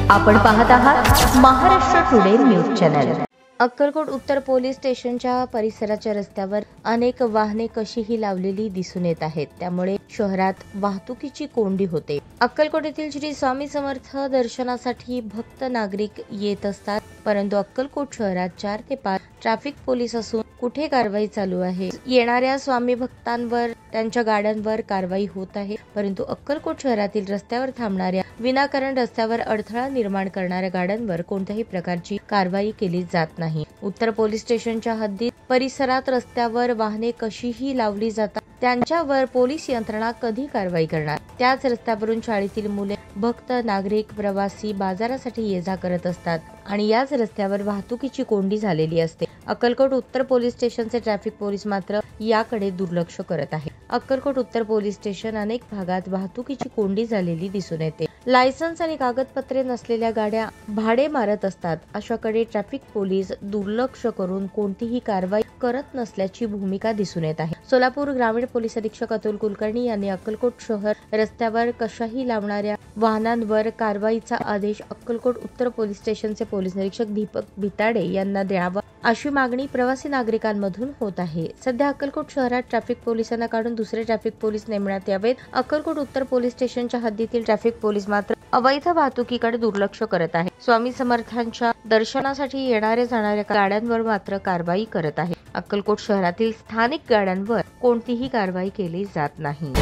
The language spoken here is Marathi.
आपण पाहत आहात Maharashtra today news channel. Akkalkot उत्तर पोलीस स्टेशनच्या परिसराच्या रस्त्यावर अनेक वाहने कशीही लावलेली दिसून येत आहेत। त्यामुळे शहरात वाहतुकीची कोंडी होते। अक्कलकोट येथील श्री स्वामी समर्थ दर्शनासाठी भक्त नागरिक येत असतात, परंतु अक्कलकोट शहरात 4 ते 5 ट्रॅफिक पोलीस असून कुठे कारवाई चालू आहे। येणाऱ्या स्वामी भक्तांवर त्यांच्या गाड्यांवर कारवाई होत आहे, परंतु अक्कलकोट शहरातील रस्त्यावर थांबणाऱ्या विनाकारण रस्त्यावर अडथळा निर्माण करणाऱ्या गाड्यांवर कोणत्याही प्रकारची कारवाई केली जात नाही। उत्तर पोलीस स्टेशनच्या हद्दीत परिसरात रस्त्यावर वाहने कशीही लावली जातात, त्यांच्यावर पोलीस यंत्रणा कधी कारवाई करणार। त्याच रस्त्यावरून शाळेतील मुले, भक्त, नागरिक, प्रवासी बाजारासाठी ये-जा करत असतात आणि याच रस्त्यावर वाहतुकीची कोंडी झालेली असते। अक्कलकोट उत्तर पोलीस स्टेशनचे ट्रॅफिक पोलीस मात्र याकडे दुर्लक्ष करत आहे। अक्कलकोट उत्तर पोलीस स्टेशन अनेक भागात वाहतुकीची कोंडी झालेली दिसून येते। लायसन्स आणि कागदपत्रे नसलेल्या गाड्या भाडे मारत असतात, अशाकडे ट्रॅफिक पोलीस दुर्लक्ष करून कोणतीही कारवाई करत नसल्याची भूमिका दिसून येत आहे। सोलापूर ग्रामीण पोलीस अधीक्षक अतुल कुलकर्णी यांनी अक्कलकोट शहर रस्त्यावर कशाही लावणाऱ्या वाहनांवर कारवाईचा आदेश अक्कलकोट उत्तर पोलीस स्टेशनचे पोलीस निरीक्षक दीपक भिताडे यांना द्यावा, अशी मागणी प्रवासी नागरिकांमधून होत आहे। सध्या अक्कलकोट शहरात ट्रॅफिक पोलिसांना काढून दुसरे ट्रॅफिक पोलीस नेमण्यात यावेत। अक्कलकोट उत्तर पोलीस स्टेशनच्या हद्दीतील ट्रॅफिक पोलीस मात्र अवैध वाहतुकीकडे दुर्लक्ष करत आहे। स्वामी समर्थांच्या दर्शनासाठी येणाऱ्या जाणाऱ्या गाड्यांवर मात्र कारवाई करत आहे। अक्कलकोट शहरातील स्थानिक गाड्यांवर कोणतीही कारवाई केली जात नाही।